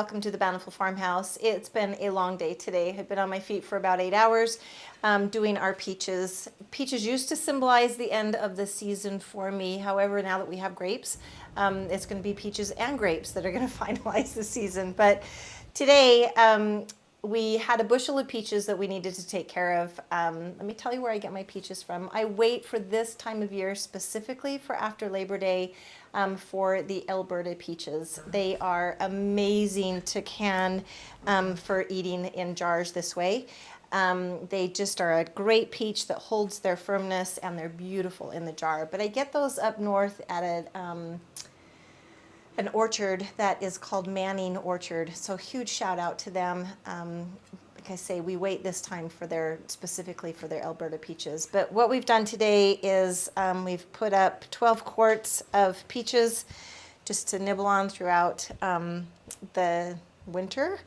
welcome to the Bountiful Farmhouse. It's been a long day today. I've been on my feet for about 8 hours doing our peaches. Peaches used to symbolize the end of the season for me. However, now that we have grapes, it's going to be peaches and grapes that are going to finalize the season. But today, we had a bushel of peaches that we needed to take care of. Let me tell you where I get my peaches from. I wait for this time of year specifically for after Labor Day for the Alberta peaches. They are amazing to can for eating in jars this way. They just are a great peach that holds their firmness, and they're beautiful in the jar. But I get those up north at an orchard that is called Manning Orchard. So huge shout out to them. Like I say, we wait this time for specifically for their Alberta peaches. But what we've done today is we've put up 12 quarts of peaches just to nibble on throughout the winter.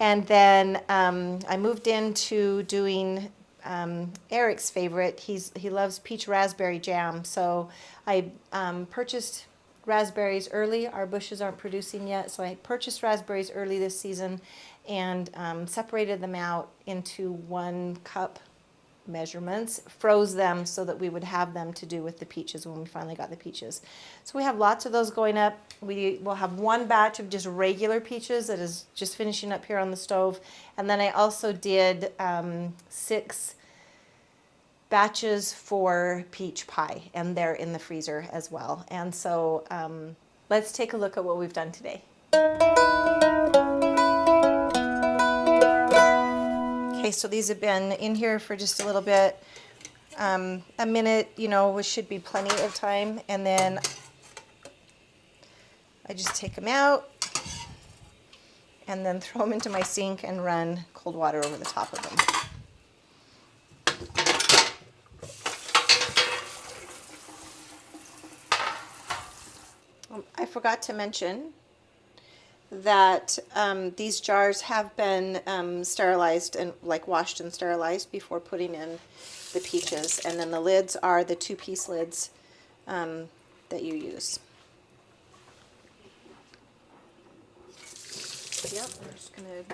And then I moved into doing Eric's favorite. He loves peach raspberry jam. So I purchased raspberries early. Our bushes aren't producing yet, so I purchased raspberries early this season and separated them out into 1 cup measurements, froze them so that we would have them to do with the peaches when we finally got the peaches. So we have lots of those going up. We will have 1 batch of just regular peaches that is just finishing up here on the stove, and then I also did 6 batches for peach pie, and they're in the freezer as well. And so let's take a look at what we've done today. Okay, so these have been in here for just a little bit, a minute, you know, which should be plenty of time. And then I just take them out and then throw them into my sink and run cold water over the top of them. I forgot to mention that these jars have been sterilized and washed and sterilized before putting in the peaches, and then the lids are the 2-piece lids that you use. Yep, we're just gonna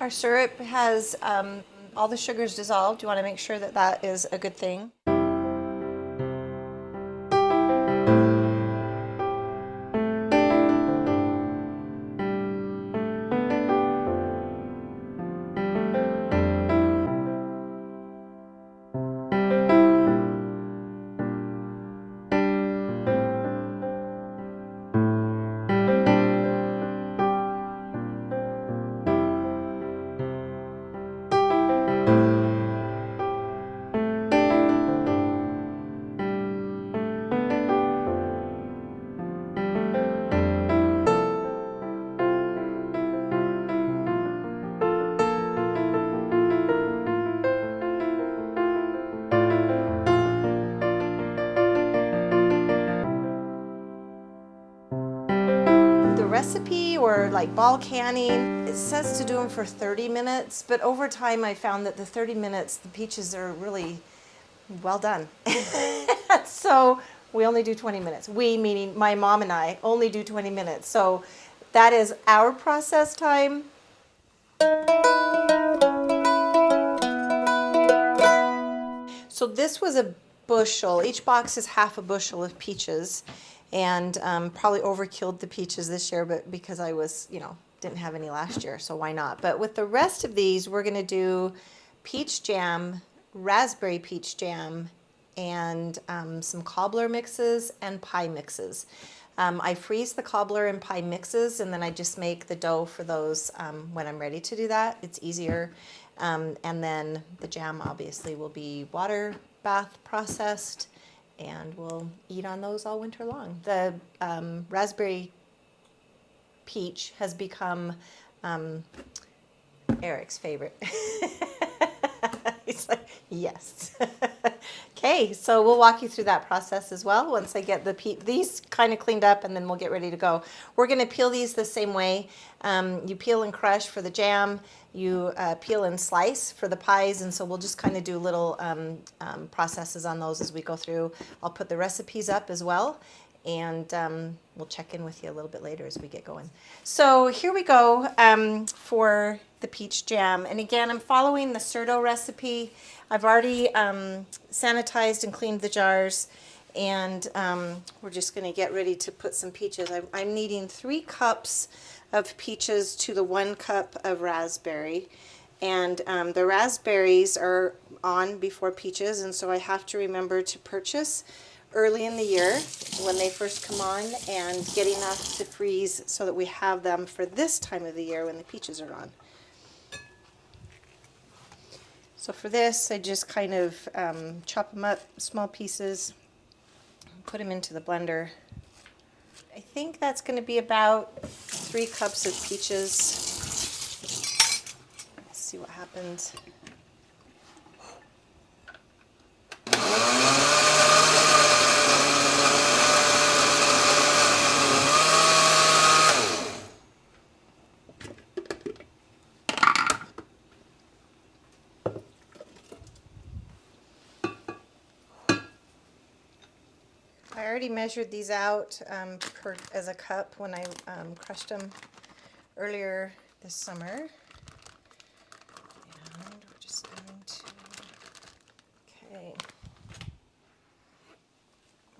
Our syrup has all the sugars dissolved. You want to make sure that that is a good thing. Recipe or like ball canning, it says to do them for 30 minutes, but over time I found that the 30 minutes, the peaches are really well done. So we only do 20 minutes. We, meaning my mom and I, only do 20 minutes. So that is our process time. So this was a bushel. Each box is half a bushel of peaches. And probably overkilled the peaches this year, but because I was, didn't have any last year, so why not? But with the rest of these, we're going to do peach jam, raspberry peach jam, and some cobbler mixes and pie mixes. I freeze the cobbler and pie mixes, and then I just make the dough for those when I'm ready to do that. It's easier. And then the jam obviously will be water bath processed, and we'll eat on those all winter long. The raspberry peach has become Eric's favorite. He's like, yes. Okay, so we'll walk you through that process as well once I get these kind of cleaned up, and then we'll get ready to go. We're going to peel these the same way. You peel and crush for the jam. You peel and slice for the pies, and so we'll just kind of do little processes on those as we go through. I'll put the recipes up as well, and we'll check in with you a little bit later as we get going. So here we go for the peach jam. And again, I'm following the Certo recipe. I've already sanitized and cleaned the jars, and we're just going to get ready to put some peaches. I'm needing 3 cups of peaches to the 1 cup of raspberry. And the raspberries are on before peaches, and so I have to remember to purchase early in the year when they first come on and get enough to freeze so that we have them for this time of the year when the peaches are on. So for this, I just kind of chop them up small pieces, put them into the blender. I think that's going to be about 3 cups of peaches. Let's see what happens. I already measured these out as a cup when I crushed them earlier this summer. And we're just going to, okay.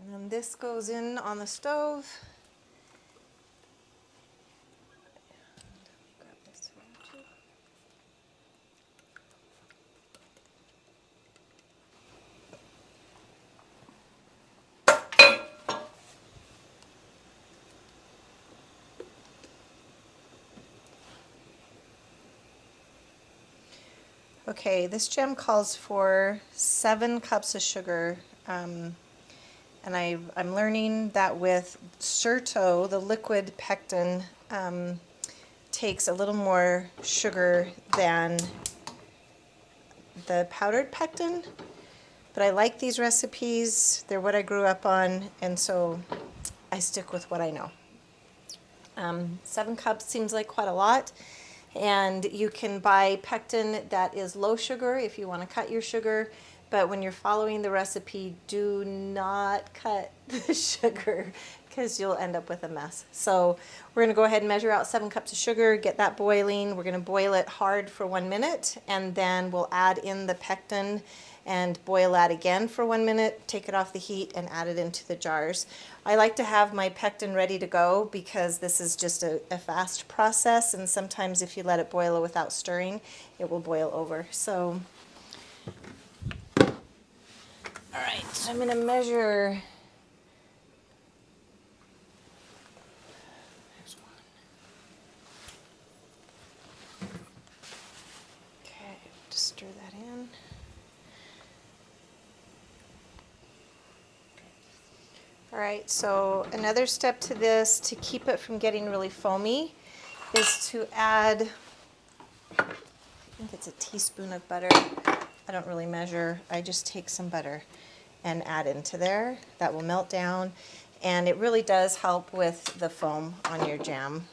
And then this goes in on the stove. Grab this one too. Okay, this jam calls for 7 cups of sugar, and I'm learning that with Certo, the liquid pectin takes a little more sugar than the powdered pectin, but I like these recipes. They're what I grew up on, and so I stick with what I know. 7 cups seems like quite a lot. And you can buy pectin that is low sugar if you want to cut your sugar, but when you're following the recipe, do not cut the sugar because you'll end up with a mess. So we're going to go ahead and measure out 7 cups of sugar, get that boiling. We're going to boil it hard for 1 minute, and then we'll add in the pectin and boil that again for 1 minute, take it off the heat, and add it into the jars. I like to have my pectin ready to go because this is just a fast process, and sometimes if you let it boil without stirring, it will boil over. So, all right, so I'm going to measure. There's 1. Okay, just stir that in. All right, so another step to this to keep it from getting really foamy is to add, I think it's a teaspoon of butter. I don't really measure, I just take some butter and add into there. That will melt down, and it really does help with the foam on your jam.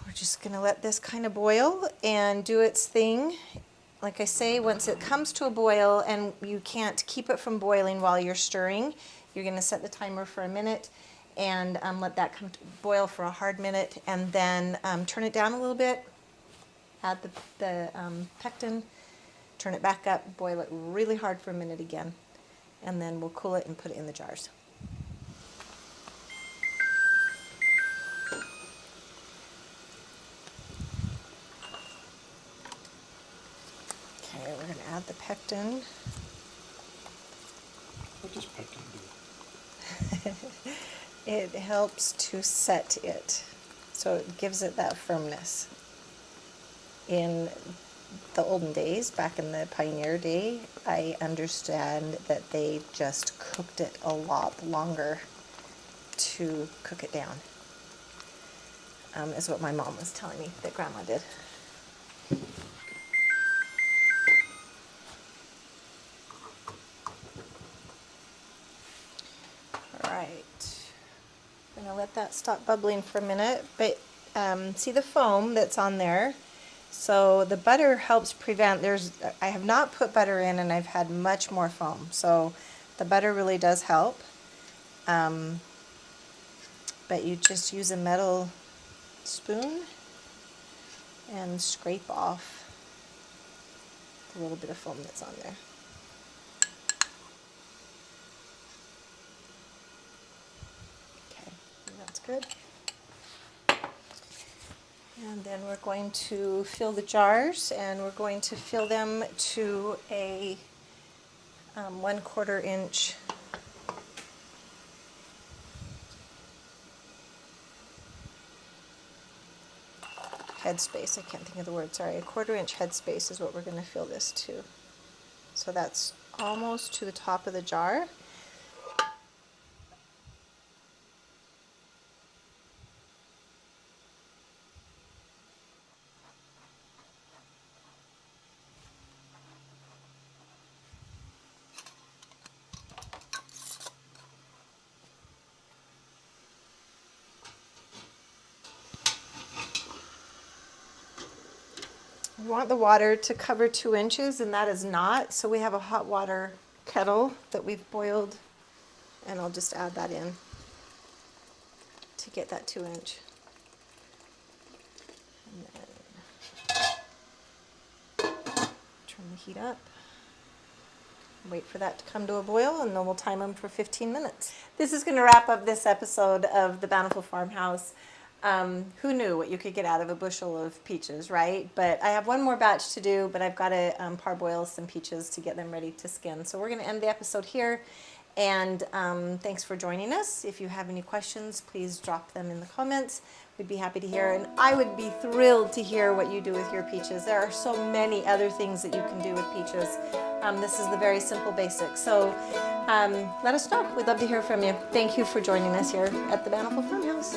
We're just gonna let this kind of boil and do its thing. Like I say, once it comes to a boil and you can't keep it from boiling while you're stirring, you're going to set the timer for a minute and let that come to boil for a hard minute, and then turn it down a little bit, add the pectin, turn it back up, boil it really hard for a minute again, and then we'll cool it and put it in the jars. Okay, we're going to add the pectin. What does pectin do? It helps to set it, so it gives it that firmness. In the olden days, back in the pioneer day, I understand that they just cooked it a lot longer to cook it down. is what my mom was telling me that Grandma did. All right, I'm gonna let that stop bubbling for a minute, but see the foam that's on there? So the butter helps prevent, I have not put butter in and I've had much more foam. So the butter really does help. But you just use a metal spoon and scrape off the little bit of foam that's on there. Okay, that's good. And then we're going to fill the jars, and we're going to fill them to a 1/4 inch headspace. I can't think of the word, sorry. A 1/4 inch headspace is what we're going to fill this to. So that's almost to the top of the jar. We want the water to cover 2 inches, and that is not. So we have a hot water kettle that we've boiled, and I'll just add that in to get that 2 inch. And then turn the heat up. Wait for that to come to a boil, and then we'll time them for 15 minutes. This is going to wrap up this episode of the Bountiful Farmhouse. Who knew what you could get out of a bushel of peaches, right? But I have one more batch to do, but I've got to parboil some peaches to get them ready to skin. So we're going to end the episode here, and thanks for joining us. If you have any questions, please drop them in the comments. We'd be happy to hear, and I would be thrilled to hear what you do with your peaches. There are so many other things that you can do with peaches. This is the very simple basics. So let us know. We'd love to hear from you. Thank you for joining us here at the Bountiful Farmhouse.